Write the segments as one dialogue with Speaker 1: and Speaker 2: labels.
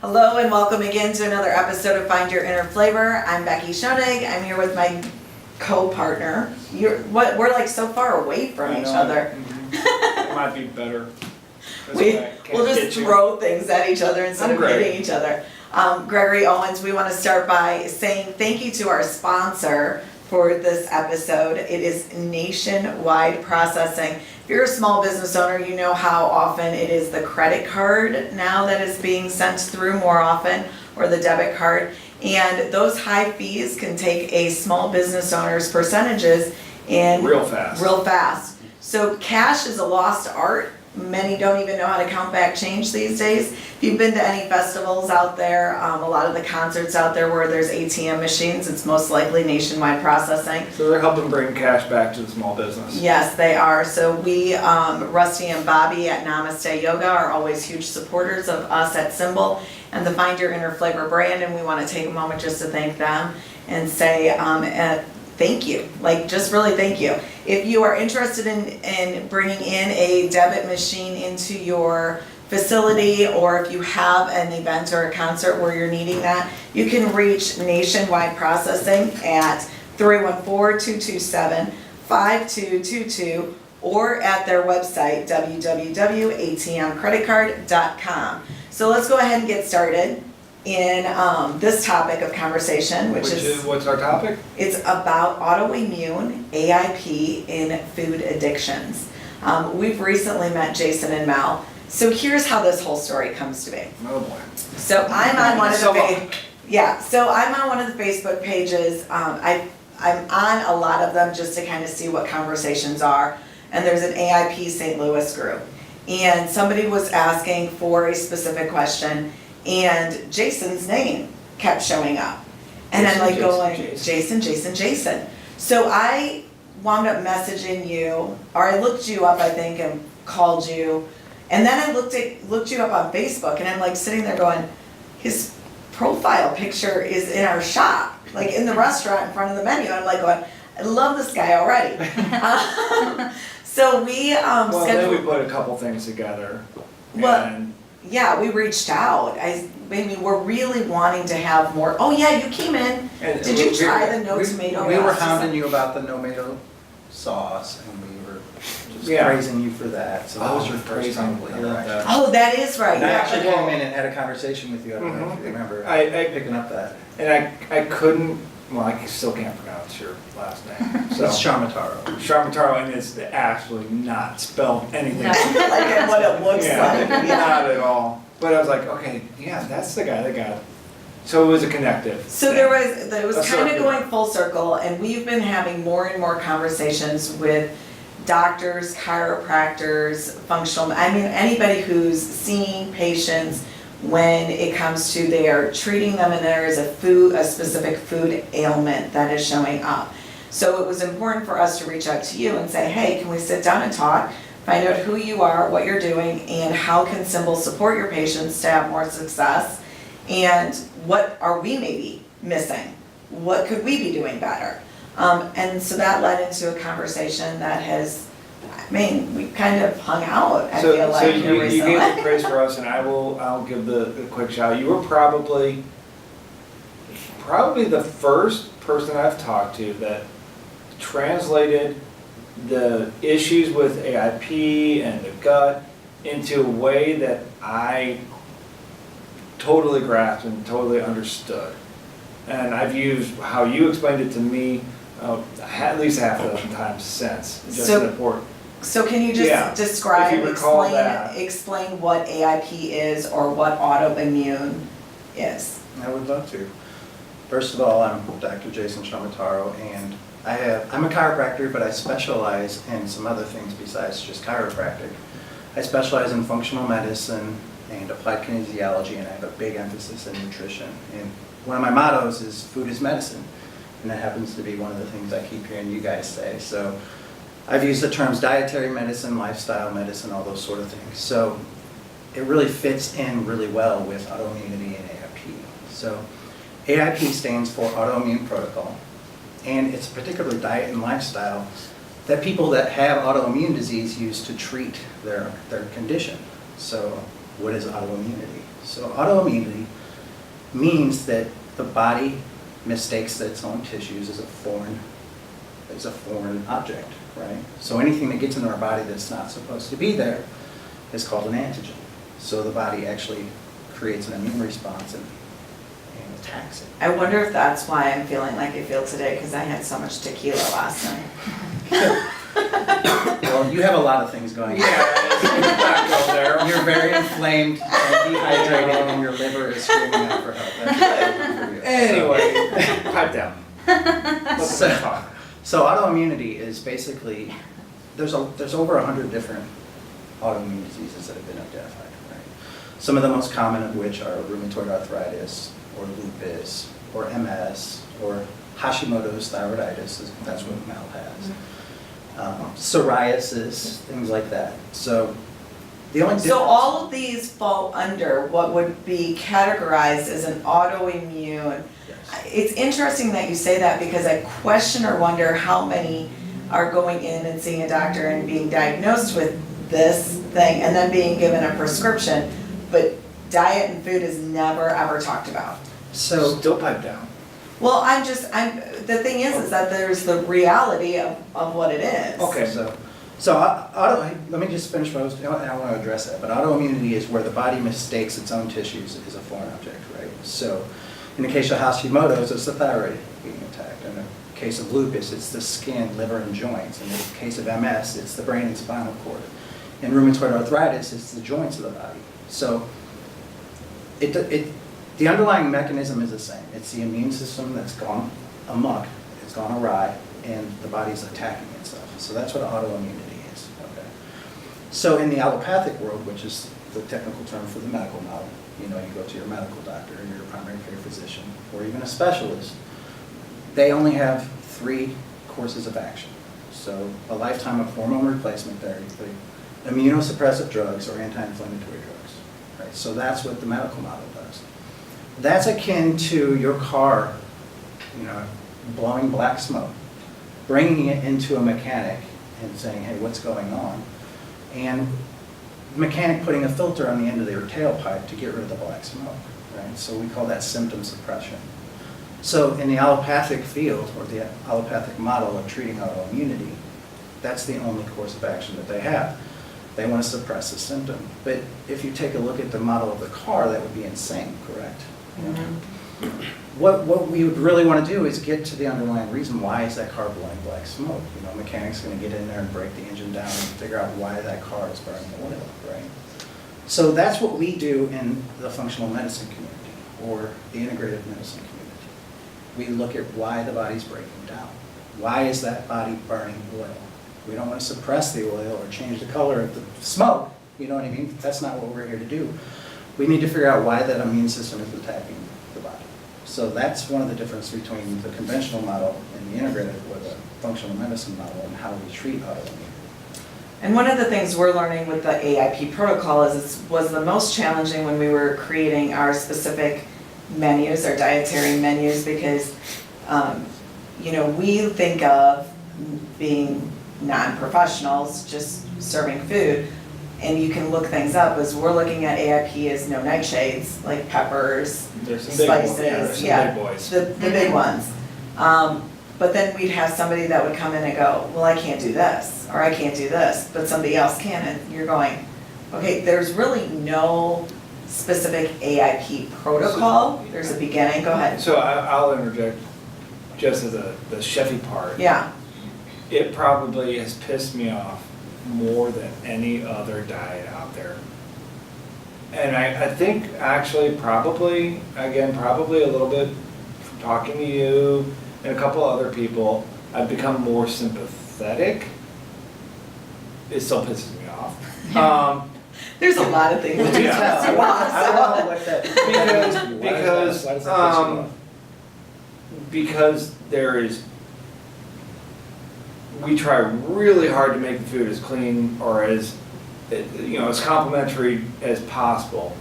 Speaker 1: Hello and welcome again to another episode of Find Your Inner Flavor. I'm Becky Schoenig. I'm here with my co-partner. We're like so far away from each other.
Speaker 2: It might be better.
Speaker 1: We'll just throw things at each other instead of hitting each other. Gregory, Owens, we want to start by saying thank you to our sponsor for this episode. It is Nationwide Processing. If you're a small business owner, you know how often it is the credit card now that is being sent through more often, or the debit card. And those high fees can take a small business owner's percentages in
Speaker 2: real fast.
Speaker 1: So cash is a lost art. Many don't even know how to count back change these days. If you've been to any festivals out there, a lot of the concerts out there where there's ATM machines, it's most likely Nationwide Processing.
Speaker 2: So they're helping bring cash back to the small business.
Speaker 1: Yes, they are. So we, Rusty and Bobby at Namaste Yoga are always huge supporters of us at SymBowl and the Find Your Inner Flavor brand, and we want to take a moment just to thank them and say thank you, just really thank you. If you are interested in bringing in a debit machine into your facility, or if you have an event or a concert where you're needing that, you can reach Nationwide Processing at 314-227-5222 or at their website, www.atmcreditcard.com. So let's go ahead and get started in this topic of conversation, which is
Speaker 2: what's our topic?
Speaker 1: It's about autoimmune AIP in food addictions. We've recently met Jason and Mel. So here's how this whole story comes to be.
Speaker 2: Oh boy.
Speaker 1: So I'm on one of the I'm on one of the Facebook pages. I'm on a lot of them just to kind of see what conversations are. And there's an AIP St. Louis group. And somebody was asking for a specific question, and Jason's name kept showing up. And I'm like Jason. So I wound up messaging you, or I looked you up, I think, and called you. And then I looked you up on Facebook, and I'm like sitting there going, his profile picture is in our shop, like in the restaurant in front of the menu. I'm like going, I love this guy already. So we
Speaker 2: well, then we put a couple things together.
Speaker 1: Yeah, we reached out. We're really wanting to have more. Oh yeah, you came in. Did you try the no tomato?
Speaker 3: We were hounding you about the no tomato sauce, and we were just praising you for that. So that was your first compliment.
Speaker 1: Oh, that is right.
Speaker 3: And I actually came in and had a conversation with you. I don't know if you remember.
Speaker 2: I
Speaker 3: picking up that.
Speaker 2: And I couldn't. Well, I still can't pronounce your last name. So
Speaker 3: it's Ciaramitaro.
Speaker 2: Ciaramitaro, and it's actually not spelled anything.
Speaker 1: Like what it looks like.
Speaker 2: Not at all. But I was like, okay, yeah, that's the guy that got it. So it was a connective.
Speaker 1: So it was kind of going full circle, and we've been having more and more conversations with doctors, chiropractors, anybody who's seeing patients when it comes to they're treating them and there is a specific food ailment that is showing up. So it was important for us to reach out to you and say, hey, can we sit down and talk, find out who you are, what you're doing, and how can SymBowl support your patients to have more success, and what are we maybe missing? What could we be doing better? And so that led into a conversation that we kind of hung out, I feel like,
Speaker 2: you gave the praise for us, and I'll give the quick shout. You were probably the first person I've talked to that translated the issues with AIP and the gut into a way that I totally grasped and totally understood. And I've used how you explained it to me at least half a dozen times since.
Speaker 1: So can you just describe, explain what AIP is or what autoimmune is?
Speaker 3: I would love to. First of all, I'm Dr. Jason Ciaramitaro, and I'm a chiropractor, but I specialize in some other things besides just chiropractic. I specialize in functional medicine and applied kinesiology, and I have a big emphasis in nutrition. And one of my mottos is food is medicine, and that happens to be one of the things I keep hearing you guys say. So I've used the terms dietary medicine, lifestyle medicine, all those sort of things. So it really fits in really well with Autoimmunity and AIP. So AIP stands for Autoimmune Protocol, and it's a particular diet and lifestyle that people that have autoimmune disease use to treat their condition. So what is autoimmunity? So autoimmunity means that the body mistakes its own tissues as a foreign object, right? So anything that gets into our body that's not supposed to be there is called an antigen. So the body actually creates an immune response and attacks it.
Speaker 1: I wonder if that's why I'm feeling like I feel today, because I had so much tequila last night.
Speaker 3: Well, you have a lot of things going on.
Speaker 2: Yeah,
Speaker 3: You're very inflamed and dehydrated, and your liver is screaming out for help. That's for you.
Speaker 2: anyway, pipe down. Let's
Speaker 3: So-
Speaker 2: talk.
Speaker 3: So autoimmunity is basically, there's over 100 different autoimmune diseases that have been identified, right? Some of the most common of which are rheumatoid arthritis, or lupus, or MS, or Hashimoto's thyroiditis, that's what Mel has. Psoriasis, things like that. So the only difference.
Speaker 1: So all of these fall under what would be categorized as an autoimmune.
Speaker 3: Yes.
Speaker 1: It's interesting that you say that, because I question or wonder how many are going in and seeing a doctor and being diagnosed with this thing and then being given a prescription, but diet and food is never ever talked about.
Speaker 3: So
Speaker 2: Still pipe down.
Speaker 1: Well, the thing is that there's the reality of what it is.
Speaker 2: Okay.
Speaker 3: Let me just finish what I was, and I want to address that, but autoimmunity is where the body mistakes its own tissues as a foreign object, right? So in the case of Hashimoto's, it's the thyroid being attacked. In the case of lupus, it's the skin, liver, and joints. In the case of MS, it's the brain and spinal cord. In rheumatoid arthritis, it's the joints of the body. So the underlying mechanism is the same. It's the immune system that's gone amok, it's gone awry, and the body's attacking itself. So that's what autoimmunity is. Okay. So in the allopathic world, which is the technical term for the medical model, you go to your medical doctor, your primary care physician, or even a specialist, they only have 3 courses of action. So a lifetime of hormone replacement therapy, immunosuppressive drugs, or anti-inflammatory drugs. Right? So that's what the medical model does. That's akin to your car, blowing black smoke, bringing it into a mechanic and saying, hey, what's going on? And the mechanic putting a filter on the end of their tailpipe to get rid of the black smoke, right? So we call that symptom suppression. So in the allopathic field, or the allopathic model of treating autoimmunity, that's the only course of action that they have. They want to suppress the symptom. But if you take a look at the model of the car, that would be insane, correct? What we would really want to do is get to the underlying reason. Why is that car blowing black smoke? A mechanic's going to get in there and break the engine down and figure out why that car is burning oil, right? So that's what we do in the functional medicine community, or the integrative medicine community. We look at why the body's breaking down. Why is that body burning oil? We don't want to suppress the oil or change the color of the smoke. You know what I mean? That's not what we're here to do. We need to figure out why that immune system is attacking the body. So that's one of the differences between the conventional model and the integrative, or the functional medicine model, and how we treat autoimmunity.
Speaker 1: And one of the things we're learning with the AIP protocol is it was the most challenging when we were creating our specific menus, our dietary menus, because we think of being non-professionals, just serving food, and you can look things up as we're looking at AIP as no nightshades, like peppers,
Speaker 2: There's some big ones.
Speaker 1: spices,
Speaker 2: There's some
Speaker 1: yeah,
Speaker 2: big boys.
Speaker 1: the big ones. But then we'd have somebody that would come in and go, well, I can't do this, or I can't do this, but somebody else can, and you're going, okay, there's really no specific AIP protocol. There's a beginning, go ahead.
Speaker 2: So I'll interject just as the chefy part.
Speaker 1: Yeah,
Speaker 2: It probably has pissed me off more than any other diet out there. And I think actually probably a little bit from talking to you and a couple other people, I've become more sympathetic. It still pisses me off.
Speaker 1: there's a lot of things that
Speaker 2: Yeah.
Speaker 1: just you off,
Speaker 3: I don't know
Speaker 1: so.
Speaker 3: what that means.
Speaker 2: Because
Speaker 3: Why does that piss you off?
Speaker 2: because there is, we try really hard to make the food as clean or as complimentary as possible.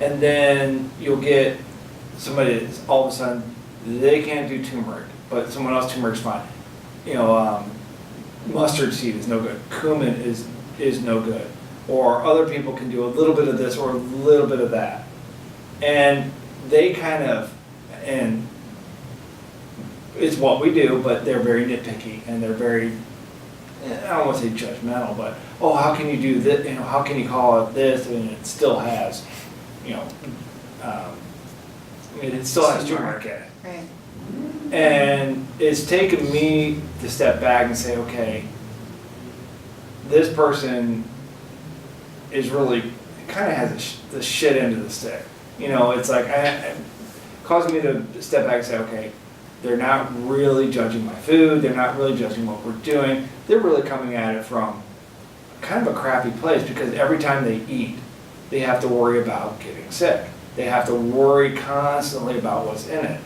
Speaker 2: And then you'll get somebody that's all of a sudden, they can't do turmeric, but someone else turmeric's fine. Mustard seed is no good. Cumin is no good. or other people can do a little bit of this or a little bit of that. And they kind of, and it's what we do, but they're very nitpicky and they're very, I don't want to say judgmental, but, oh, how can you do this, how can you call it this and it still has, it still has turmeric in it.
Speaker 4: Right.
Speaker 2: And it's taken me to step back and say, okay, this person is really, kind of has the shit end of the stick. It's like, it caused me to step back and say, okay, they're not really judging my food, they're not really judging what we're doing, they're really coming at it from kind of a crappy place because every time they eat, they have to worry about getting sick. They have to worry constantly about what's in it.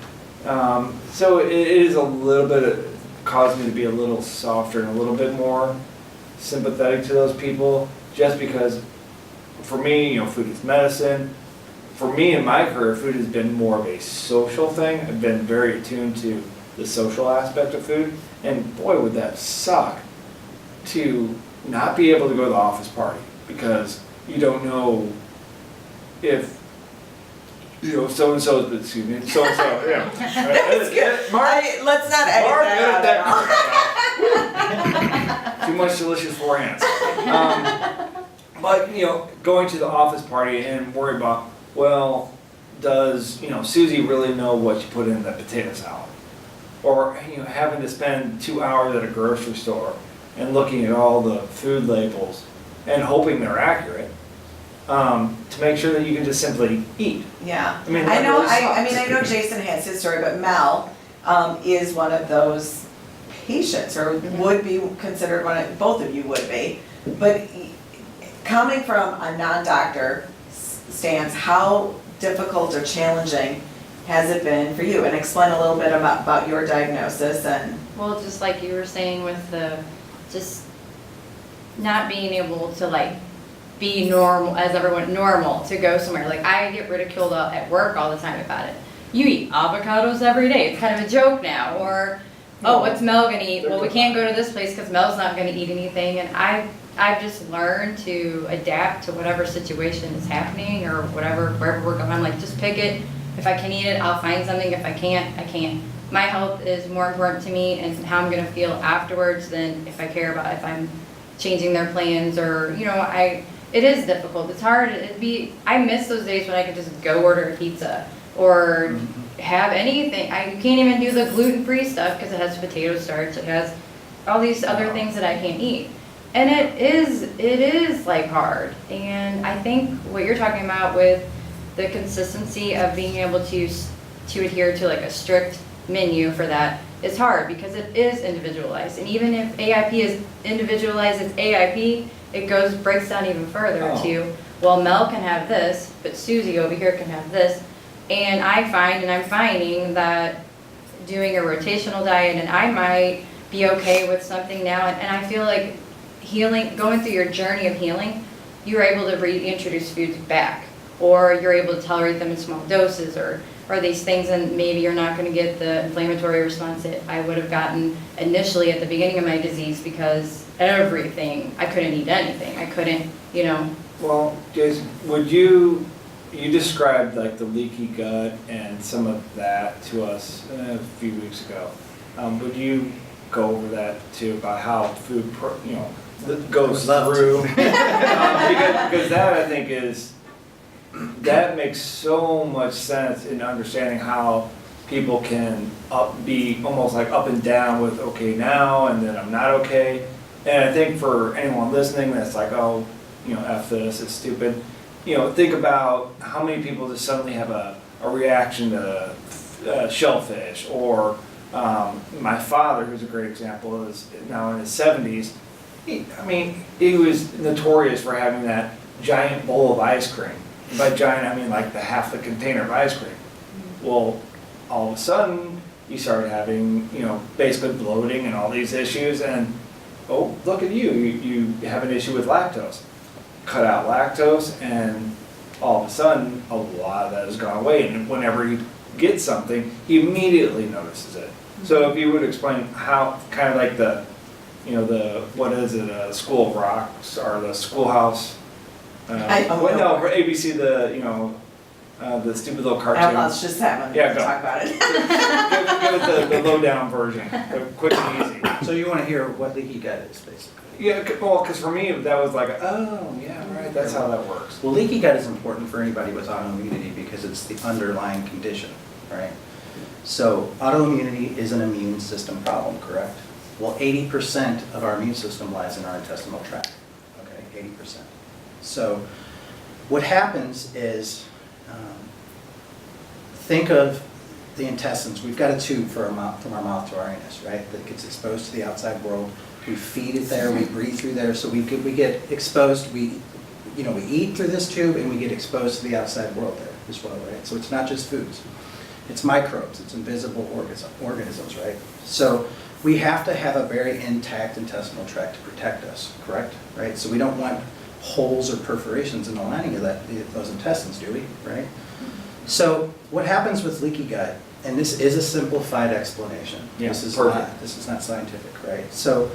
Speaker 2: So it is a little bit, caused me to be a little softer and a little bit more sympathetic to those people, just because for me, food is medicine. For me in my career, food has been more of a social thing. I've been very attuned to the social aspect of food, and boy would that suck to not be able to go to the office party because you don't know if so-and-so, excuse me, so-and-so, yeah.
Speaker 1: That's good. Let's not edit
Speaker 2: Mark,
Speaker 1: that out.
Speaker 2: Too much delicious forehands. But, going to the office party and worry about, well, does, Susie really know what you put in that potato salad? Or, having to spend 2 hours at a grocery store and looking at all the food labels and hoping they're accurate, to make sure that you can just simply eat.
Speaker 1: Yeah.
Speaker 2: I mean,
Speaker 1: I know,
Speaker 2: that really
Speaker 1: I know Jason has his story, but Mel is one of those patients, or would be considered both of you would be. But coming from a non-doctor stance, how difficult or challenging has it been for you? And explain a little bit about your diagnosis and.
Speaker 4: Well, just like you were saying with just not being able to be normal, as everyone, normal, to go somewhere. I get ridiculed at work all the time about it. You eat avocados every day. It's kind of a joke now. Or, oh, what's Mel gonna eat? Well, we can't go to this place because Mel's not gonna eat anything. And I've just learned to adapt to whatever situation is happening or wherever we're going. I'm like, just pick it. If I can eat it, I'll find something. If I can't, I can't. My health is more important to me and how I'm gonna feel afterwards than if I care about if I'm changing their plans or, it is difficult. It's hard. I miss those days when I could just go order a pizza or have anything. You can't even do the gluten-free stuff because it has potato starch. It has all these other things that I can't eat. And it is hard. And I think what you're talking about with the consistency of being able to adhere to a strict menu for that is hard because it is individualized. And even if AIP is individualized as AIP, it breaks down even further to, well, Mel can have this, but Susie over here can have this. And I'm finding that doing a rotational diet, and I might be okay with something now, and I feel like healing, going through your journey of healing, you're able to reintroduce foods back, or you're able to tolerate them in small doses, or these things, and maybe you're not going to get the inflammatory response that I would have gotten initially at the beginning of my disease because everything, I couldn't eat anything. I couldn't,
Speaker 2: Well, Jason, would you described the leaky gut and some of that to us a few weeks ago. Would you go over that too, about how food, goes through? Because that I think that makes so much sense in understanding how people can be almost up and down with okay now and then I'm not okay. And I think for anyone listening that's oh, F this, it's stupid. Think about how many people just suddenly have a reaction to shellfish, or my father, who's a great example, is now in his 70s. He was notorious for having that giant bowl of ice cream. By giant, I mean the half the container of ice cream. Well, all of a sudden, you started having, basically bloating and all these issues, and oh, look at you, you have an issue with lactose. Cut out lactose, and all of a sudden, a lot of that has gone away, and whenever he gets something, he immediately notices it. So if you would explain how, kind of the what is it, School of Rocks, or the Schoolhouse
Speaker 1: I don't
Speaker 2: Well,
Speaker 1: know.
Speaker 2: no, for ABC, the stupid little cartoon.
Speaker 1: Let's just have
Speaker 2: Yeah,
Speaker 1: them
Speaker 2: go.
Speaker 1: talk about it.
Speaker 2: Give it the low-down version, the quick and easy.
Speaker 3: So you want to hear what leaky gut is, basically?
Speaker 2: Yeah, well, because for me, that was like, oh, yeah, right, that's how that works.
Speaker 3: Well, leaky gut is important for anybody with autoimmunity because it's the underlying condition, right? So autoimmunity is an immune system problem, correct? Well, 80% of our immune system lies in our intestinal tract, okay, 80%. So what happens is, think of the intestines. We've got a tube from our mouth to our anus, right? That gets exposed to the outside world. We feed it there, we breathe through there, so we get exposed, we eat through this tube and we get exposed to the outside world there as well, right? So it's not just foods, it's microbes, it's invisible organisms, right? So we have to have a very intact intestinal tract to protect us, correct? Right? So we don't want holes or perforations in the lining of those intestines, do we? Right? So what happens with leaky gut, and this is a simplified explanation.
Speaker 2: Yeah,
Speaker 3: this is
Speaker 2: perfect.
Speaker 3: this is not scientific, right? So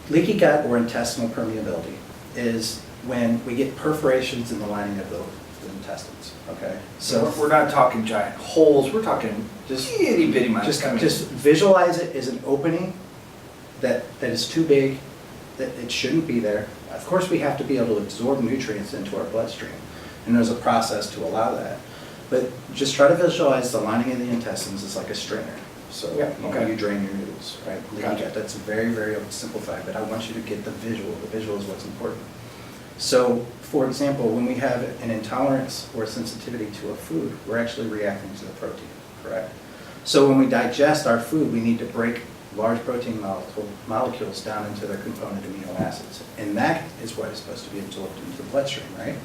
Speaker 3: leaky gut or intestinal permeability is when we get perforations in the lining of the intestines, okay?
Speaker 2: So we're not talking giant holes, we're talking just itty bitty minor.
Speaker 3: Just visualize it as an opening that is too big, that it shouldn't be there. Of course, we have to be able to absorb nutrients into our bloodstream, and there's a process to allow that. But just try to visualize the lining of the intestines as like a strainer. So
Speaker 2: Yeah, okay.
Speaker 3: you drain your noodles, right?
Speaker 2: Gotcha.
Speaker 3: That's very, very simplified, but I want you to get the visual. The visual is what's important. So, for example, when we have an intolerance or sensitivity to a food, we're actually reacting to the protein, correct? So when we digest our food, we need to break large protein molecules down into their component amino acids. And that is what is supposed to be absorbed into the bloodstream, right?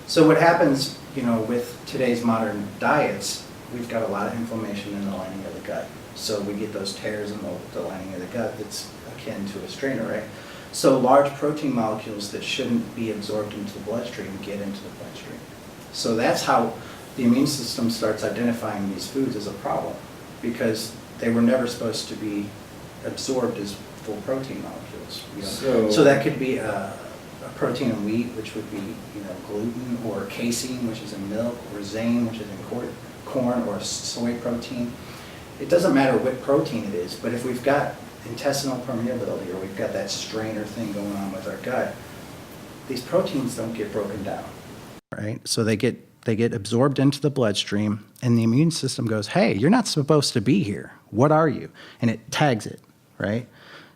Speaker 3: So what happens, with today's modern diets, we've got a lot of inflammation in the lining of the gut. So we get those tears in the lining of the gut that's akin to a strainer, right? So large protein molecules that shouldn't be absorbed into the bloodstream get into the bloodstream. So that's how the immune system starts identifying these foods as a problem, because they were never supposed to be absorbed as full protein molecules. So that could be a protein in wheat, which would be gluten, or casein, which is in milk, or zein, which is in corn, or soy protein. It doesn't matter what protein it is, but if we've got intestinal permeability, or we've got that strainer thing going on with our gut, these proteins don't get broken down, right? So they get absorbed into the bloodstream, and the immune system goes, hey, you're not supposed to be here. What are you? And it tags it, right?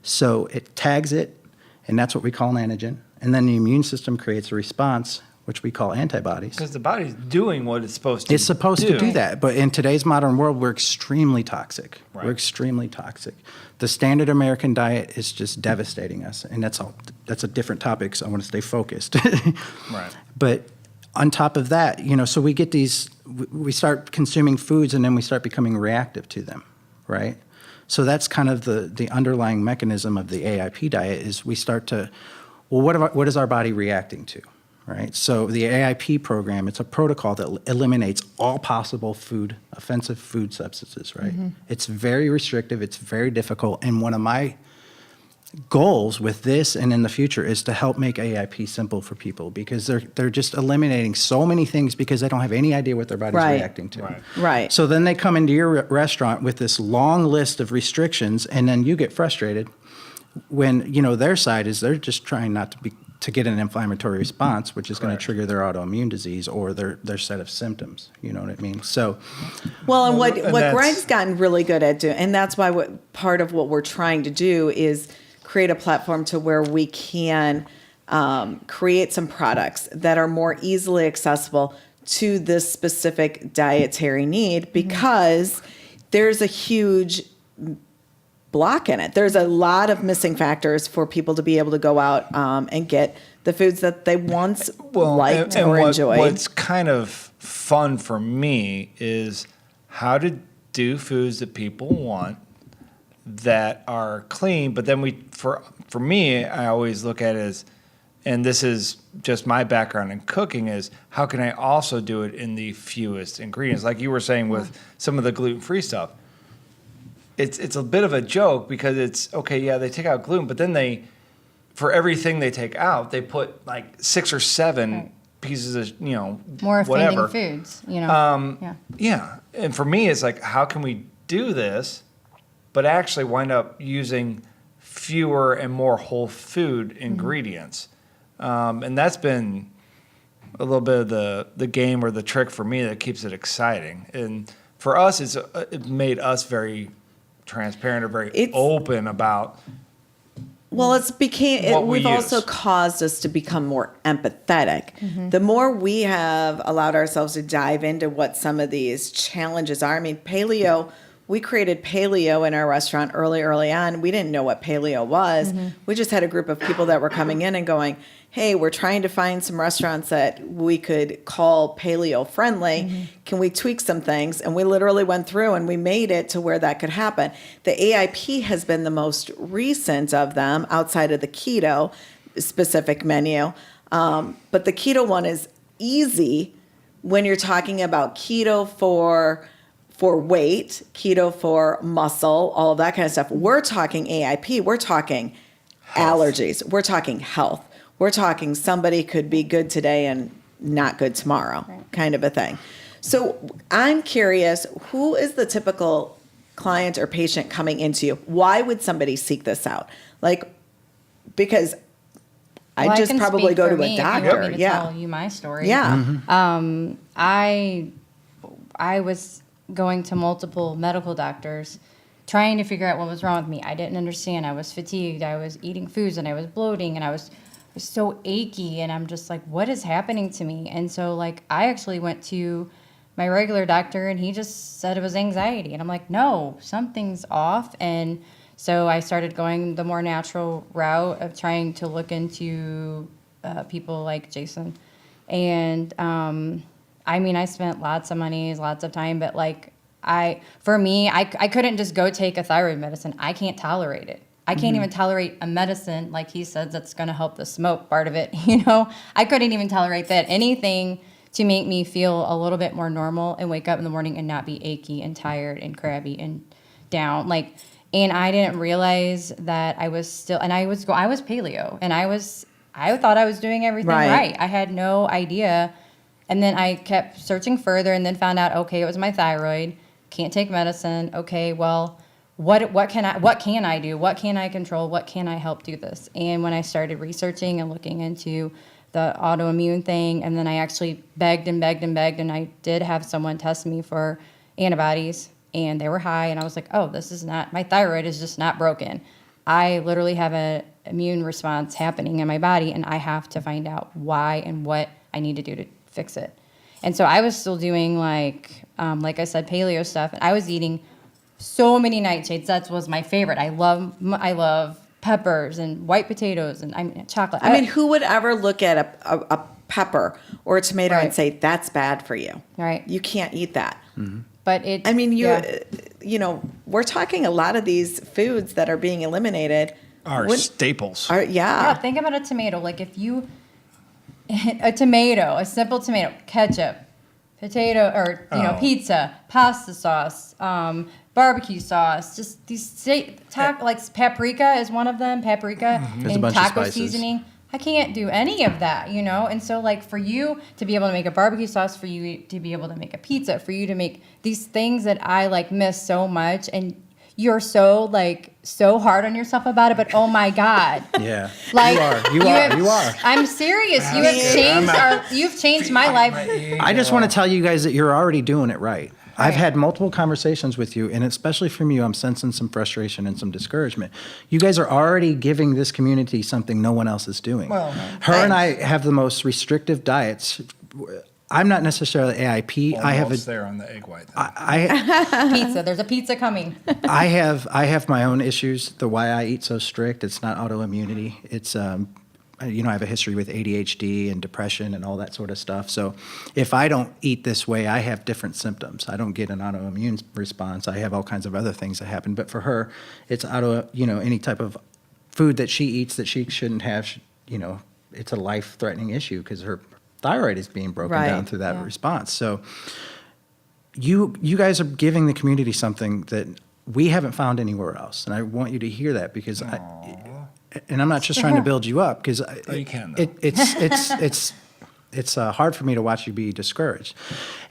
Speaker 3: So it tags it, and that's what we call an antigen. And then the immune system creates a response, which we call antibodies.
Speaker 2: Because the body's doing what it's supposed to.
Speaker 3: It's supposed to do that, but in today's modern world, we're extremely toxic.
Speaker 2: Right.
Speaker 3: We're extremely toxic. The standard American diet is just devastating us, and that's a different topic, so I want to stay focused.
Speaker 2: Right.
Speaker 3: But on top of that, so we get we start consuming foods, and then we start becoming reactive to them, right? So that's kind of the underlying mechanism of the AIP diet is we start to, well, what is our body reacting to? Right. So the AIP program, it's a protocol that eliminates all possible offensive food substances, right? Mm-hmm. It's very restrictive, it's very difficult, and one of my goals with this and in the future is to help make AIP simple for people, because they're just eliminating so many things because they don't have any idea what their body's reacting to.
Speaker 1: Right.
Speaker 3: So then they come into your restaurant with this long list of restrictions, and then you get frustrated when, their side is they're just trying not to get an inflammatory response, which is going to trigger their autoimmune disease or their set of symptoms. You know what I mean? So,
Speaker 1: well, and what Greg's gotten really good at doing, and that's why part of what we're trying to do is create a platform to where we can create some products that are more easily accessible to this specific dietary need, because there's a huge block in it. There's a lot of missing factors for people to be able to go out and get the foods that they once liked or enjoyed.
Speaker 5: What's kind of fun for me is how to do foods that people want that are clean, but then for me, I always look at it as, and this is just my background in cooking, is how can I also do it in the fewest ingredients? Like you were saying with some of the gluten-free stuff. It's a bit of a joke because it's, okay, yeah, they take out gluten, but then they for everything they take out, they put like 6 or 7 pieces of,
Speaker 4: More offending
Speaker 5: whatever.
Speaker 4: foods, yeah.
Speaker 5: Yeah. And for me, it's like, how can we do this, but actually wind up using fewer and more whole food ingredients? And that's been a little bit of the game or the trick for me that keeps it exciting. And for us, it made us very transparent or very open about.
Speaker 1: Well, we've
Speaker 5: use.
Speaker 1: also caused us to become more empathetic. The more we have allowed ourselves to dive into what some of these challenges are. I mean, we created paleo in our restaurant early on. We didn't know what paleo was. We just had a group of people that were coming in and going, hey, we're trying to find some restaurants that we could call paleo friendly. Can we tweak some things? And we literally went through and we made it to where that could happen. The AIP has been the most recent of them outside of the keto specific menu. But the keto one is easy when you're talking about keto for weight, keto for muscle, all of that kind of stuff. We're talking AIP. We're talking allergies. We're talking health. We're talking somebody could be good today and not good tomorrow, kind of a thing. So I'm curious, who is the typical client or patient coming into you? Why would somebody seek this out? Because I just probably go to a doctor.
Speaker 4: Want me to tell you my story.
Speaker 1: Yeah.
Speaker 4: I was going to multiple medical doctors trying to figure out what was wrong with me. I didn't understand. I was fatigued. I was eating foods and I was bloating and I was so achy, and I'm just like, what is happening to me? And so I actually went to my regular doctor and he just said it was anxiety. And I'm like, no, something's off. And so I started going the more natural route of trying to look into people like Jason. And I spent lots of money, lots of time, but I couldn't just go take a thyroid medicine. I can't tolerate it. I can't even tolerate a medicine, like he says, that's going to help the smoke part of it. I couldn't even tolerate that. Anything to make me feel a little bit more normal and wake up in the morning and not be achy and tired and crabby and down. And I didn't realize that I was still, and I was paleo, and I thought I was doing everything right. I had no idea. And then I kept searching further and then found out, okay, it was my thyroid. Can't take medicine. Okay, well, what can I do? What can I control? What can I help do this? And when I started researching and looking into the autoimmune thing, and then I actually begged, and I did have someone test me for antibodies, and they were high, and I was like, oh, my thyroid is just not broken. I literally have an immune response happening in my body, and I have to find out why and what I need to do to fix it. And so I was still doing like I said, paleo stuff, and I was eating so many nightshades. That was my favorite. I love peppers and white potatoes and chocolate.
Speaker 1: Who would ever look at a pepper or a tomato and say, that's bad for you?
Speaker 4: Right.
Speaker 1: You can't eat that.
Speaker 3: Mm-hmm.
Speaker 4: But
Speaker 1: we're talking a lot of these foods that are being eliminated
Speaker 5: Are staples.
Speaker 4: Yeah, think about a tomato. A simple tomato, ketchup, potato, or pizza, pasta sauce, barbecue sauce, just these paprika is one of them, and taco seasoning. I can't do any of that, And so for you to be able to make a barbecue sauce, for you to be able to make a pizza, for you to make these things that I miss so much, and you're so hard on yourself about it, but oh my God.
Speaker 3: Yeah.
Speaker 4: You are. I'm serious. You've changed my life.
Speaker 3: I just want to tell you guys that you're already doing it right. I've had multiple conversations with you, and especially from you, I'm sensing some frustration and some discouragement. You guys are already giving this community something no one else is doing. Her and I have the most restrictive diets. I'm not necessarily AIP.
Speaker 5: I have there on the egg white.
Speaker 4: Pizza. There's a pizza coming.
Speaker 3: I have my own issues. The why I eat so strict. It's not autoimmunity. It's I have a history with ADHD and depression and all that sort of stuff. So if I don't eat this way, I have different symptoms. I don't get an autoimmune response. I have all kinds of other things that happen. But for her, it's any type of food that she eats that she shouldn't have. It's a life-threatening issue because her thyroid is being broken down through that response. So you guys are giving the community something that we haven't found anywhere else. And I want you to hear that because and I'm not just trying to build you up, because
Speaker 5: you can, though.
Speaker 3: it's hard for me to watch you be discouraged.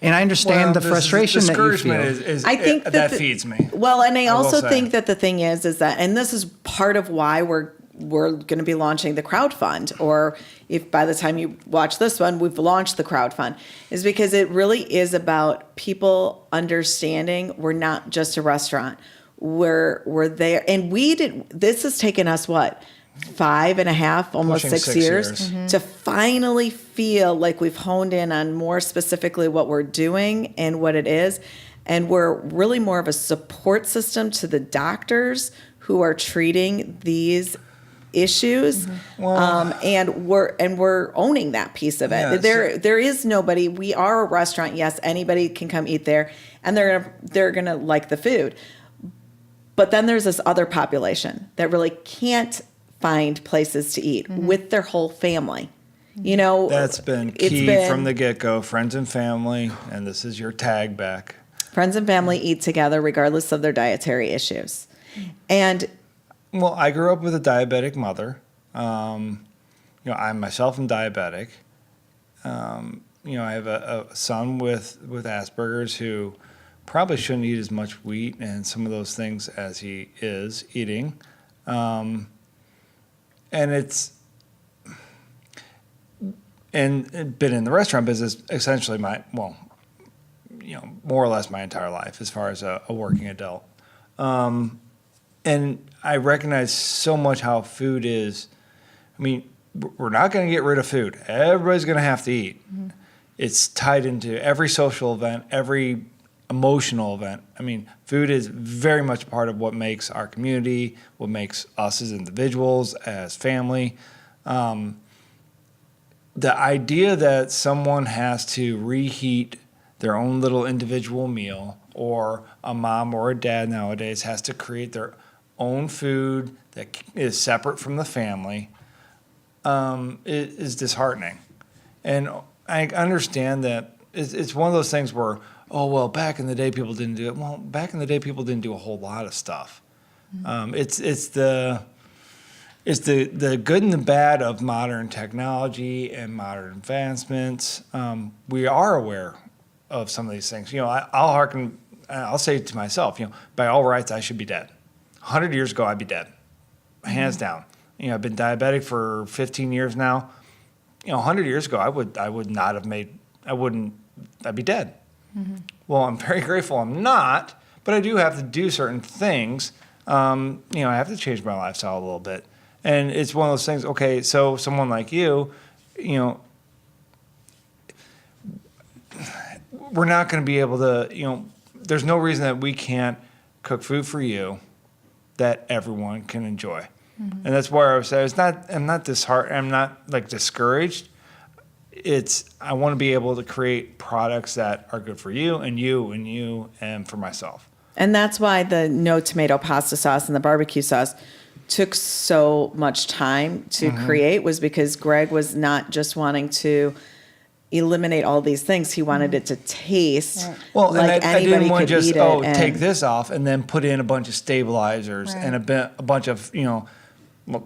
Speaker 3: And I understand the frustration that you feel.
Speaker 5: Discouragement
Speaker 1: I think
Speaker 5: that
Speaker 1: that
Speaker 5: feeds me.
Speaker 1: Well, and I
Speaker 5: will
Speaker 1: also
Speaker 5: say.
Speaker 1: think that the thing is that, and this is part of why we're going to be launching the crowdfund, or if by the time you watch this one, we've launched the crowdfund, is because it really is about people understanding we're not just a restaurant. We're there, and this has taken us, what, 5.5, almost
Speaker 5: Pushing
Speaker 1: 6 years to finally feel like we've honed in on more specifically what we're doing and what it is. And we're really more of a support system to the doctors who are treating these issues. And we're owning that piece of it.
Speaker 5: Yeah,
Speaker 1: there is nobody, we are a restaurant, yes, anybody can come eat there, and they're gonna like the food. But then there's this other population that really can't find places to eat with their whole family. You know,
Speaker 5: That's been key from the get-go, friends and family, and this is your tag back.
Speaker 1: Friends and family eat together regardless of their dietary issues. And
Speaker 5: Well, I grew up with a diabetic mother. I myself am diabetic. I have a son with Asperger's who probably shouldn't eat as much wheat and some of those things as he is eating. And been in the restaurant business essentially more or less my entire life as far as a working adult. And I recognize so much how food is. I mean, we're not going to get rid of food. Everybody's going to have to eat. It's tied into every social event, every emotional event. I mean, food is very much part of what makes our community, what makes us as individuals, as family. The idea that someone has to reheat their own little individual meal, or a mom or a dad nowadays has to create their own food that is separate from the family, is disheartening. And I understand that it's one of those things where, back in the day people didn't do it. Well, back in the day people didn't do a whole lot of stuff. It's the good and the bad of modern technology and modern advancements. We are aware of some of these things. I'll say to myself, by all rights, I should be dead. 100 years ago, I'd be dead, hands down. I've been diabetic for 15 years now. 100 years ago, I'd be dead. Well, I'm very grateful I'm not, but I do have to do certain things. I have to change my lifestyle a little bit. And it's one of those things, okay, so someone like you, we're not going to be able to, there's no reason that we can't cook food for you that everyone can enjoy. And that's where I would say I'm not disheartened, I'm not discouraged. I want to be able to create products that are good for you and you and you and for myself.
Speaker 1: And that's why the no tomato pasta sauce and the barbecue sauce took so much time to create, was because Greg was not just wanting to eliminate all these things. He wanted it to taste like anybody could eat it.
Speaker 5: Take this off and then put in a bunch of stabilizers and a bunch of,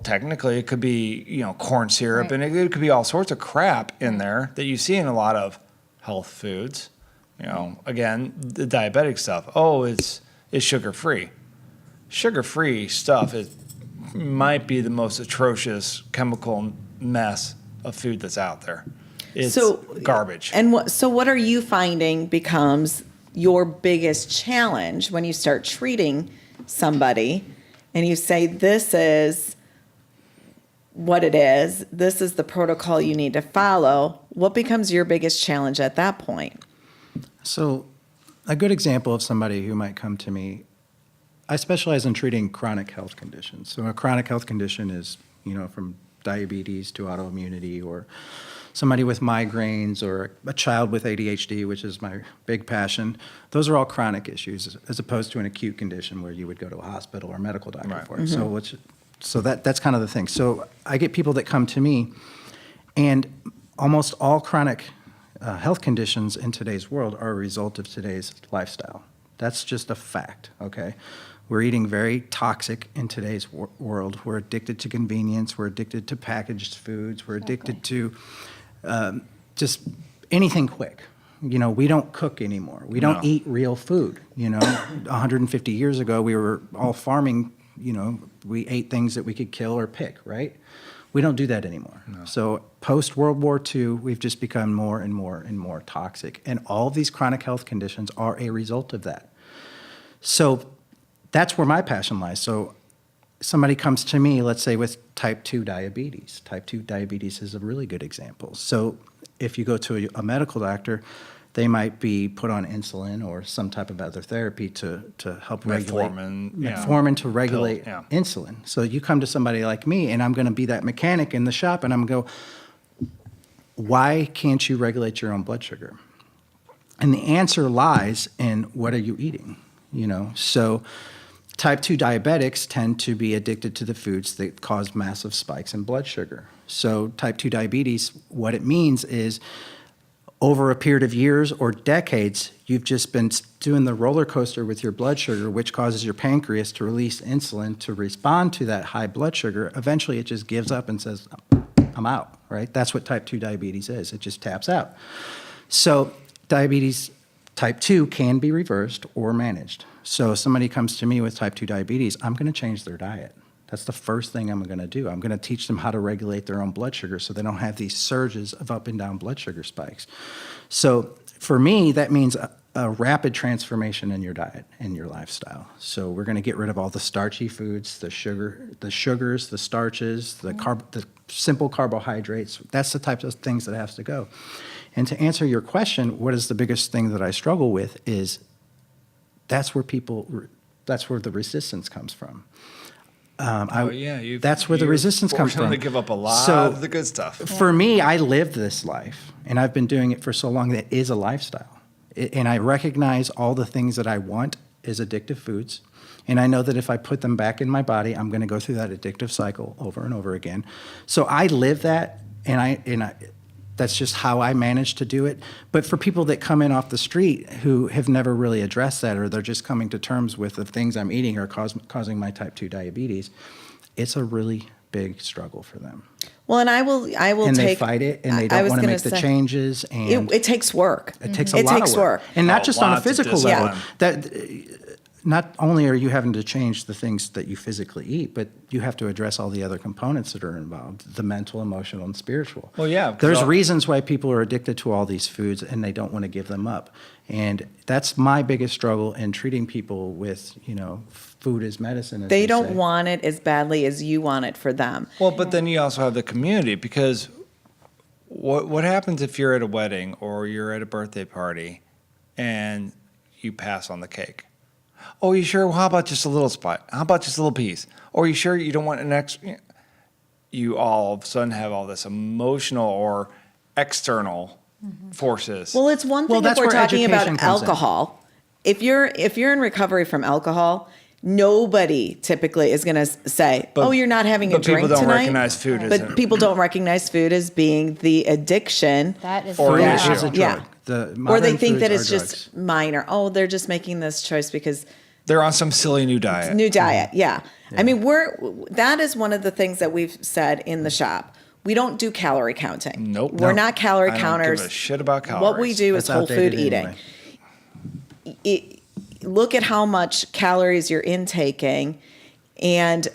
Speaker 5: technically it could be, corn syrup and it could be all sorts of crap in there that you see in a lot of health foods. Again, the diabetic stuff. It's sugar-free. Sugar-free stuff might be the most atrocious chemical mess of food that's out there. It's garbage.
Speaker 1: And what are you finding becomes your biggest challenge when you start treating somebody and you say, this is what it is, this is the protocol you need to follow? What becomes your biggest challenge at that point?
Speaker 3: So a good example of somebody who might come to me, I specialize in treating chronic health conditions. So a chronic health condition is, from diabetes to autoimmunity, or somebody with migraines, or a child with ADHD, which is my big passion. Those are all chronic issues, as opposed to an acute condition where you would go to a hospital or a medical doctor for it. So that's kind of the thing. So I get people that come to me, and almost all chronic health conditions in today's world are a result of today's lifestyle. That's just a fact, okay? We're eating very toxic in today's world. We're addicted to convenience. We're addicted to packaged foods. We're addicted to just anything quick. You know, we don't cook anymore. We don't eat real food. You know, 150 years ago, we were all farming. You know, we ate things that we could kill or pick, right? We don't do that anymore. No. So post-World War II, we've just become more and more and more toxic. And all of these chronic health conditions are a result of that. So that's where my passion lies. So somebody comes to me, let's say with type 2 diabetes. Type 2 diabetes is a really good example. So if you go to a medical doctor, they might be put on insulin or some type of other therapy to help regulate metformin to regulate insulin. So you come to somebody like me, and I'm going to be that mechanic in the shop, and I'm going to go, why can't you regulate your own blood sugar? And the answer lies in what are you eating? You know, so type 2 diabetics tend to be addicted to the foods that cause massive spikes in blood sugar. So type 2 diabetes, what it means is over a period of years or decades, you've just been doing the roller coaster with your blood sugar, which causes your pancreas to release insulin to respond to that high blood sugar. Eventually, it just gives up and says, I'm out, right? That's what type 2 diabetes is. It just taps out. So diabetes type 2 can be reversed or managed. So if somebody comes to me with type 2 diabetes, I'm going to change their diet. That's the first thing I'm going to do. I'm going to teach them how to regulate their own blood sugar so they don't have these surges of up and down blood sugar spikes. So for me, that means a rapid transformation in your diet and your lifestyle. So we're going to get rid of all the starchy foods, the sugars, the starches, the simple carbohydrates. That's the types of things that has to go. And to answer your question, what is the biggest thing that I struggle with is that's where the resistance comes from. That's where the resistance comes from.
Speaker 5: To give up a lot of the good stuff.
Speaker 3: For me, I lived this life, and I've been doing it for so long that it is a lifestyle. And I recognize all the things that I want as addictive foods, and I know that if I put them back in my body, I'm going to go through that addictive cycle over and over again. So I live that, and I that's just how I manage to do it. But for people that come in off the street who have never really addressed that, or they're just coming to terms with the things I'm eating are causing my type 2 diabetes, it's a really big struggle for them.
Speaker 1: Well, and I will
Speaker 3: and
Speaker 1: take.
Speaker 3: They fight it, and they don't want to make the changes. And
Speaker 1: it takes work.
Speaker 3: It takes a lot of work. And not just on a physical level.
Speaker 1: Yeah.
Speaker 3: Not only are you having to change the things that you physically eat, but you have to address all the other components that are involved, the mental, emotional, and spiritual.
Speaker 5: Well, yeah.
Speaker 3: There's reasons why people are addicted to all these foods, and they don't want to give them up. And that's my biggest struggle in treating people with, food as medicine. As
Speaker 1: they don't want it as badly as you want it for them.
Speaker 5: Well, but then you also have the community, because what happens if you're at a wedding or you're at a birthday party and you pass on the cake? Oh, you sure? Well, how about just a little spot? How about just a little piece? Or you sure you don't want an extra? You all of a sudden have all this emotional or external forces.
Speaker 1: Well, it's one thing if we're talking about alcohol. If you're in recovery from alcohol, nobody typically is going to say, you're not having a drink tonight.
Speaker 5: But people don't recognize food as
Speaker 1: But people don't recognize food as being the addiction.
Speaker 4: That is
Speaker 3: or
Speaker 4: the
Speaker 3: as a drug.
Speaker 1: Yeah. Or they think that it's just minor. Oh, they're just making this choice because
Speaker 5: they're on some silly new diet.
Speaker 1: Yeah. I mean, that is one of the things that we've said in the shop. We don't do calorie counting.
Speaker 5: Nope.
Speaker 1: We're not calorie
Speaker 5: I
Speaker 1: counters.
Speaker 5: don't give a shit about calories.
Speaker 1: What we do is whole food eating.
Speaker 3: Anyway.
Speaker 1: Look at how much calories you're intaking, and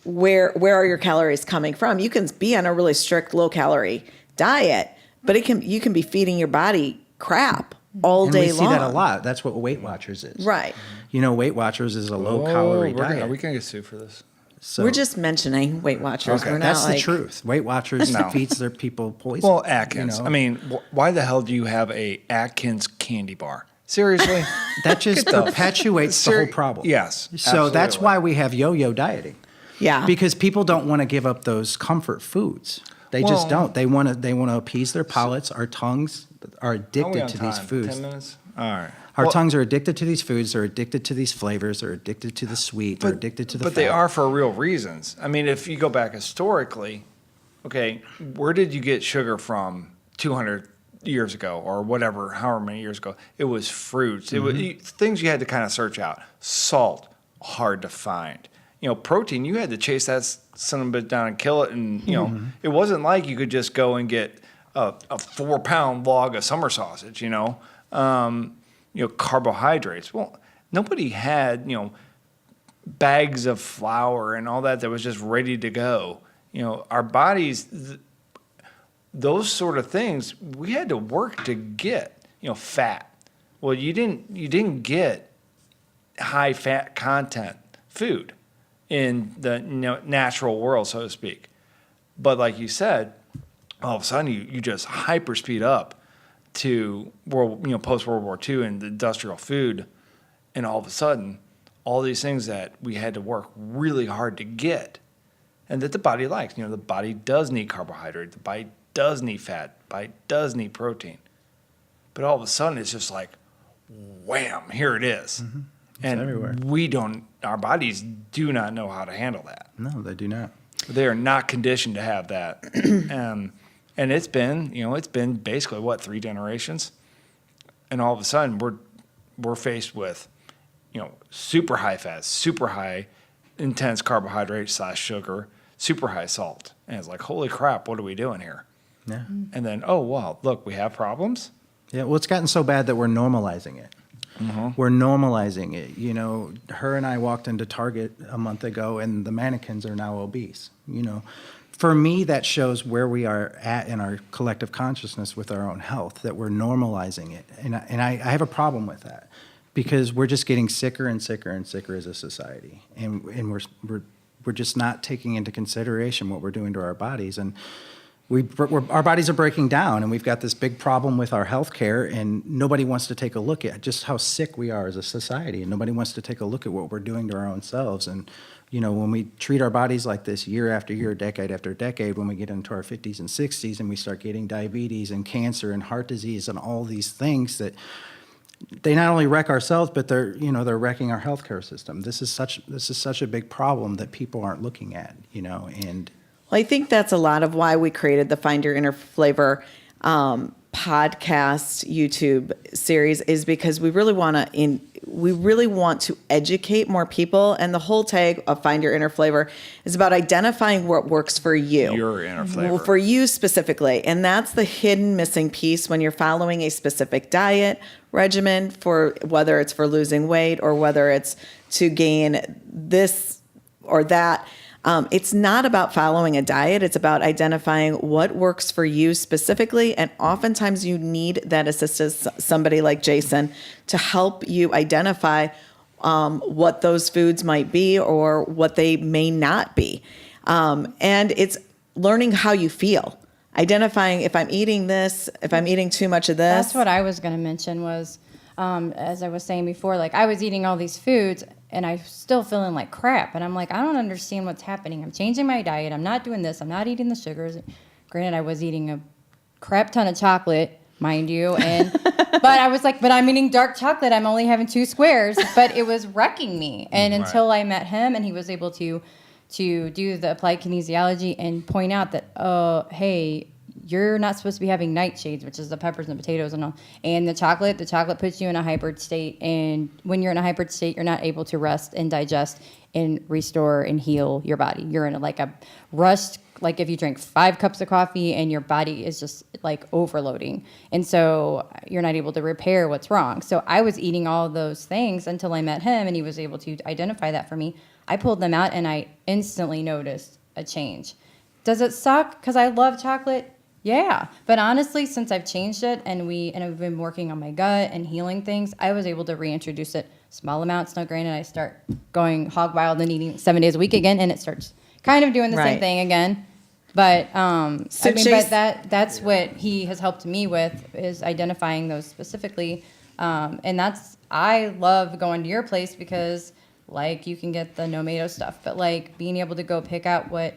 Speaker 1: where are your calories coming from? You can be on a really strict low calorie diet, but you can be feeding your body crap all day long.
Speaker 3: We see that a lot. That's what Weight Watchers is.
Speaker 1: Right.
Speaker 3: Weight Watchers is a low calorie diet.
Speaker 5: Are we going to get sued for this?
Speaker 1: So, we're just mentioning Weight Watchers.
Speaker 5: Okay.
Speaker 1: We're not
Speaker 3: That's the truth. Weight Watchers feeds their people poison.
Speaker 5: Well, Atkins. I mean, why the hell do you have a Atkins candy bar? Seriously?
Speaker 3: That just perpetuates the whole problem.
Speaker 5: Yes.
Speaker 3: So that's why we have yo-yo dieting.
Speaker 1: Yeah.
Speaker 3: Because people don't want to give up those comfort foods. They just don't. They want to appease their palates. Our tongues are addicted to these foods.
Speaker 5: 10 minutes? All right.
Speaker 3: Our tongues are addicted to these foods. They're addicted to these flavors. They're addicted to the sweet. They're addicted to the
Speaker 5: But
Speaker 3: fat.
Speaker 5: they are for real reasons. I mean, if you go back historically, okay, where did you get sugar from 200 years ago or whatever, however many years ago? It was fruits. It was things you had to kind of search out. Salt, hard to find. Protein, you had to chase that son of a bit down and kill it. And, it wasn't like you could just go and get a 4-pound log of summer sausage, carbohydrates. Well, nobody had, bags of flour and all that was just ready to go. Our bodies, those sort of things, we had to work to get, fat. Well, you didn't get high fat content food in the natural world, so to speak. But like you said, all of a sudden you just hyper speed up to post World War II and the industrial food, and all of a sudden all these things that we had to work really hard to get, and that the body likes. The body does need carbohydrate, the body does need fat, the body does need protein. But all of a sudden it's just like, wham, here it is.
Speaker 3: Mm-hmm.
Speaker 5: And
Speaker 3: everywhere.
Speaker 5: Our bodies do not know how to handle that.
Speaker 3: No, they do not.
Speaker 5: They are not conditioned to have that. And it's been basically 3 generations, and all of a sudden we're faced with, super high fat, super high intense carbohydrate / sugar, super high salt, and it's like, holy crap, what are we doing here?
Speaker 3: Yeah.
Speaker 5: And then, oh wow, look, we have problems.
Speaker 3: Yeah. Well, it's gotten so bad that we're normalizing it.
Speaker 5: Mm-hmm.
Speaker 3: We're normalizing it. Her and I walked into Target a month ago, and the mannequins are now obese. For me, that shows where we are at in our collective consciousness with our own health, that we're normalizing it. And I have a problem with that, because we're just getting sicker and sicker and sicker as a society. And we're just not taking into consideration what we're doing to our bodies. And our bodies are breaking down, and we've got this big problem with our health care, and nobody wants to take a look at just how sick we are as a society, and nobody wants to take a look at what we're doing to our own selves. And when we treat our bodies like this year after year, decade after decade, when we get into our 50s and 60s and we start getting diabetes and cancer and heart disease and all these things, that they not only wreck ourselves, but they're wrecking our healthcare system. This is such a big problem that people aren't looking at, and
Speaker 1: Well, I think that's a lot of why we created the Find Your Inner Flavor podcast YouTube series, is because we really want to educate more people. And the whole tag of Find Your Inner Flavor is about identifying what works for you.
Speaker 5: Your inner flavor.
Speaker 1: For you specifically. And that's the hidden missing piece when you're following a specific diet regimen, for whether it's for losing weight or whether it's to gain this or that. It's not about following a diet. It's about identifying what works for you specifically. And oftentimes you need that assistance, somebody like Jason, to help you identify what those foods might be or what they may not be. And it's learning how you feel. Identifying if I'm eating this, if I'm eating too much of this.
Speaker 4: That's what I was going to mention was, as I was saying before, like I was eating all these foods and I'm still feeling like crap. And I'm like, I don't understand what's happening. I'm changing my diet. I'm not doing this. I'm not eating the sugars. Granted, I was eating a crap ton of chocolate, mind you. But I was like, but I'm eating dark chocolate. I'm only having 2 squares. But it was wrecking me. And until I met him and he was able to do the applied kinesiology and point out that, hey, you're not supposed to be having nightshades, which is the peppers and potatoes and all. And the chocolate puts you in a hyper state. And when you're in a hyper state, you're not able to rest and digest and restore and heal your body. You're in a rushed, like if you drink 5 cups of coffee and your body is just like overloading. And so you're not able to repair what's wrong. So I was eating all those things until I met him and he was able to identify that for me. I pulled them out and I instantly noticed a change. Does it suck because I love chocolate? Yeah, but honestly, since I've changed it and I've been working on my gut and healing things, I was able to reintroduce it small amounts. Now, granted, I start going hog wild and eating 7 days a week again, and it starts kind of doing the same thing again. But that's what he has helped me with, is identifying those specifically, and I love going to your place because like you can get the no mayo stuff, but like being able to go pick out what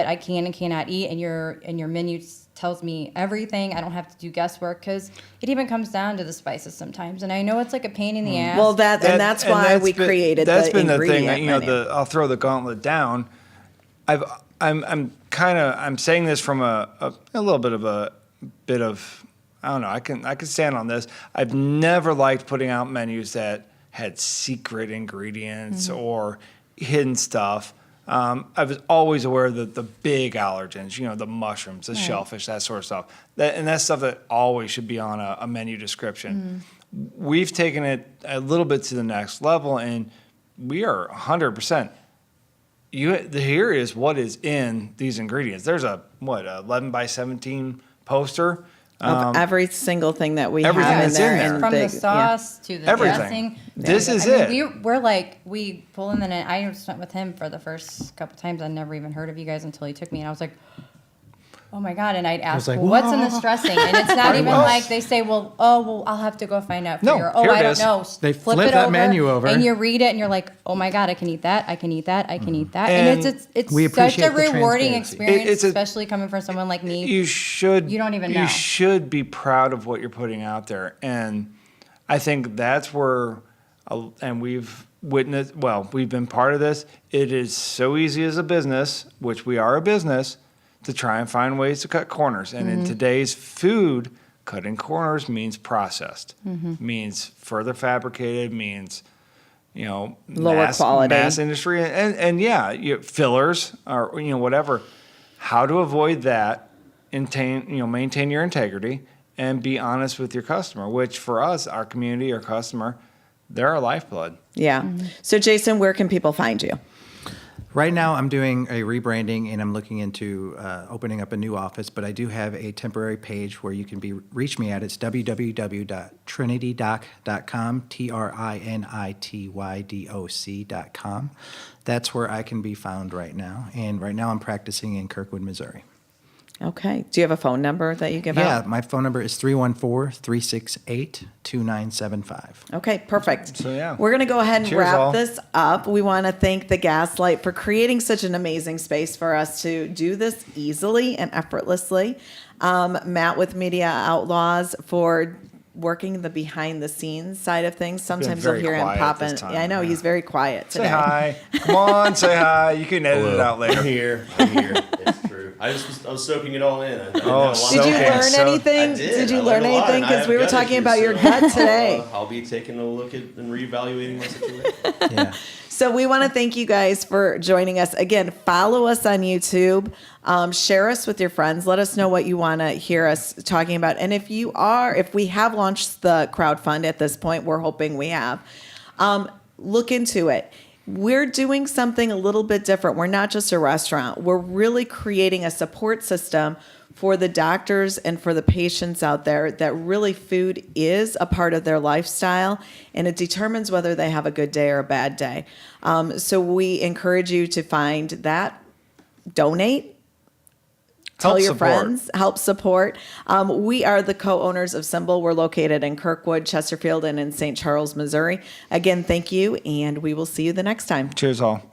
Speaker 4: I can and cannot eat, and your menu tells me everything. I don't have to do guesswork because it even comes down to the spices sometimes. And I know it's like a pain in the ass.
Speaker 1: Well, that's why we created the ingredient menu. That's been the thing.
Speaker 5: I'll throw the gauntlet down. I'm saying this from a little bit of I don't know. I can stand on this. I've never liked putting out menus that had secret ingredients or hidden stuff. I was always aware that the big allergens, the mushrooms, the shellfish, that sort of stuff. That's stuff that always should be on a menu description. We've taken it a little bit to the next level, and we are 100%. Here is what is in these ingredients. There's a 11 by 17 poster.
Speaker 1: Of every single thing that we
Speaker 5: everything
Speaker 1: have in
Speaker 5: that's
Speaker 1: there.
Speaker 5: in there.
Speaker 1: and
Speaker 4: From
Speaker 1: big-
Speaker 4: the sauce to the
Speaker 5: Everything.
Speaker 4: dressing.
Speaker 5: This is
Speaker 4: I
Speaker 5: it.
Speaker 4: mean, we pull him in, and I just went with him for the first couple times. I never even heard of you guys until he took me, and I was like, oh my God. And I'd ask,
Speaker 3: like,
Speaker 4: well, what's in this dressing? And it's not even like they say, well, I'll have to go find out for
Speaker 5: No,
Speaker 4: you. Or, oh,
Speaker 5: here it
Speaker 4: I don't
Speaker 5: is.
Speaker 4: know.
Speaker 3: They
Speaker 4: Flip
Speaker 3: flip
Speaker 4: it
Speaker 3: that menu over.
Speaker 4: And you read it, and you're like, oh my God, I can eat that. I can eat that. I can eat that.
Speaker 5: And
Speaker 4: And it's
Speaker 3: we
Speaker 4: such
Speaker 3: appreciate
Speaker 4: a
Speaker 3: the
Speaker 4: rewarding
Speaker 3: transparency.
Speaker 4: experience,
Speaker 5: It's a-
Speaker 4: especially coming from someone like me.
Speaker 5: You should.
Speaker 4: You don't even know.
Speaker 5: You should be proud of what you're putting out there, and I think that's where, and we've witnessed. Well, we've been part of this. It is so easy as a business, which we are a business, to try and find ways to cut corners. And in today's food, cutting corners means processed, means further fabricated, means
Speaker 1: Lower
Speaker 5: mass,
Speaker 1: quality.
Speaker 5: mass industry, and fillers or whatever. How to avoid that, maintain your integrity, and be honest with your customer. Which for us, our community, our customer, they're our lifeblood.
Speaker 1: Yeah. So Jason, where can people find you?
Speaker 3: Right now, I'm doing a rebranding, and I'm looking into opening up a new office, but I do have a temporary page where you can reach me at. It's www.trinitydoc.com, TRINITYDOC.com. That's where I can be found right now. And right now, I'm practicing in Kirkwood, Missouri.
Speaker 1: Okay. Do you have a phone number that you give
Speaker 3: Yeah,
Speaker 1: out?
Speaker 3: my phone number is 314-368-2975.
Speaker 1: Okay, perfect.
Speaker 5: So, yeah.
Speaker 1: We're going to go ahead and
Speaker 5: Cheers,
Speaker 1: wrap
Speaker 5: all.
Speaker 1: this up. We want to thank the Gaslight for creating such an amazing space for us to do this easily and effortlessly. Matt with Media Outlaws for working the behind the scenes side of things. Sometimes you'll
Speaker 5: very
Speaker 1: hear him
Speaker 5: quiet
Speaker 1: popping.
Speaker 5: this time,
Speaker 1: Yeah, I know
Speaker 5: yeah.
Speaker 1: he's very quiet today.
Speaker 5: Say hi. Come on, say hi. You can edit it out
Speaker 6: I'm
Speaker 5: later.
Speaker 6: here. It's true. I was soaking it all in. I didn't
Speaker 5: Oh,
Speaker 6: have a lot
Speaker 1: Did
Speaker 6: of-
Speaker 1: you
Speaker 5: Okay,
Speaker 1: learn
Speaker 5: so-
Speaker 1: anything?
Speaker 6: I did.
Speaker 1: you
Speaker 6: I
Speaker 1: learn
Speaker 6: learned a lot,
Speaker 1: anything?
Speaker 6: and I
Speaker 1: Because
Speaker 6: have
Speaker 1: we were
Speaker 6: gut
Speaker 1: talking
Speaker 6: issues,
Speaker 1: about your
Speaker 6: so
Speaker 1: gut today.
Speaker 6: I'll be taking a look at and reevaluating my situation.
Speaker 3: Yeah.
Speaker 1: So we want to thank you guys for joining us. Again, follow us on YouTube. Share us with your friends. Let us know what you want to hear us talking about. And if we have launched the crowdfund at this point, we're hoping we have, look into it. We're doing something a little bit different. We're not just a restaurant. We're really creating a support system for the doctors and for the patients out there that really food is a part of their lifestyle, and it determines whether they have a good day or a bad day. So we encourage you to find that, donate, tell
Speaker 5: Help
Speaker 1: your
Speaker 5: support.
Speaker 1: friends, help support. We are the co-owners of SymBowl. We're located in Kirkwood, Chesterfield, and in St. Charles, Missouri. Again, thank you, and we will see you the next time.
Speaker 5: Cheers, all.